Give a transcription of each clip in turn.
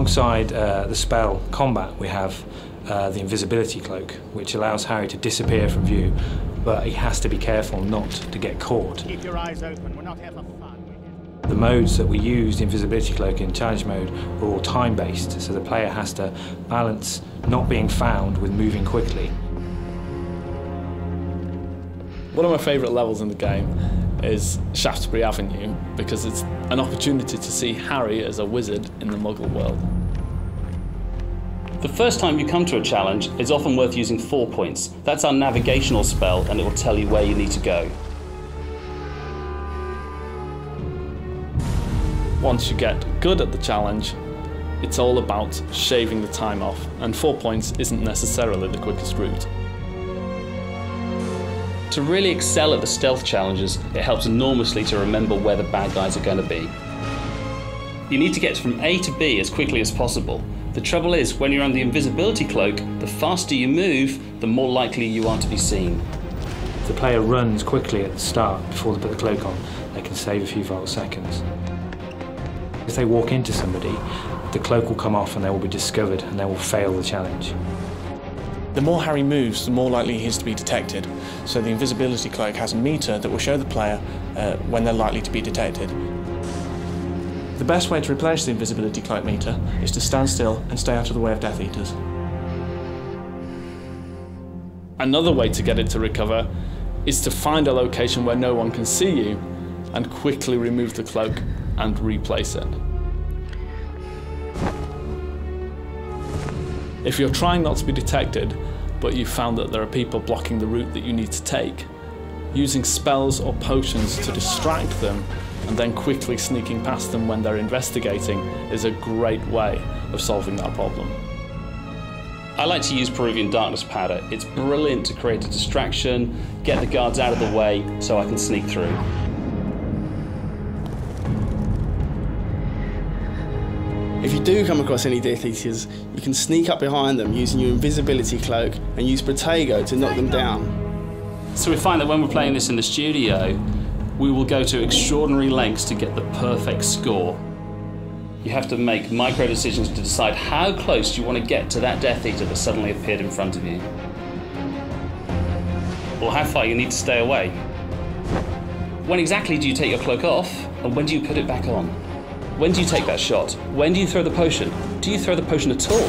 Alongside the spell combat, we have the invisibility cloak, which allows Harry to disappear from view, but he has to be careful not to get caught. Keep your eyes open, we're not here for fun. The modes that we use the invisibility cloak in challenge mode are all time-based, so the player has to balance not being found with moving quickly. One of my favourite levels in the game is Shaftesbury Avenue, because it's an opportunity to see Harry as a wizard in the Muggle world. The first time you come to a challenge, it's often worth using 4 points. That's our navigational spell, and it will tell you where you need to go. Once you get good at the challenge, it's all about shaving the time off, and 4 points isn't necessarily the quickest route. To really excel at the stealth challenges, it helps enormously to remember where the bad guys are going to be. You need to get from A to B as quickly as possible. The trouble is, when you're on the invisibility cloak, the faster you move, the more likely you are to be seen. If the player runs quickly at the start before they put the cloak on, they can save a few vital seconds. If they walk into somebody, the cloak will come off and they will be discovered and they will fail the challenge. The more Harry moves, the more likely he is to be detected. So the invisibility cloak has a meter that will show the player when they're likely to be detected. The best way to replenish the invisibility cloak meter is to stand still and stay out of the way of Death Eaters. Another way to get it to recover is to find a location where no one can see you and quickly remove the cloak and replace it. If you're trying not to be detected, but you found that there are people blocking the route that you need to take, using spells or potions to distract them and then quickly sneaking past them when they're investigating is a great way of solving that problem. I like to use Peruvian Darkness Powder. It's brilliant to create a distraction, get the guards out of the way so I can sneak through. If you do come across any Death Eaters, you can sneak up behind them using your invisibility cloak and use Protego to knock them down. So we find that when we're playing this in the studio, we will go to extraordinary lengths to get the perfect score. You have to make micro decisions to decide how close you want to get to that Death Eater that suddenly appeared in front of you, or how far you need to stay away. When exactly do you take your cloak off, and when do you put it back on? When do you take that shot? When do you throw the potion? Do you throw the potion at all?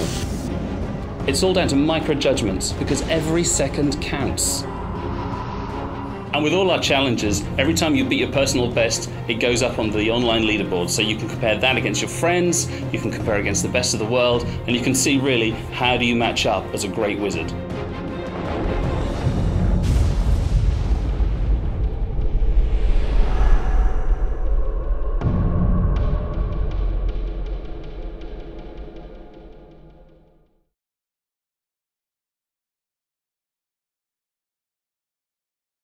It's all down to micro judgments, because every second counts. And with all our challenges, every time you beat your personal best, it goes up on the online leaderboard, so you can compare that against your friends, you can compare against the best of the world, and you can see really how do you match up as a great wizard.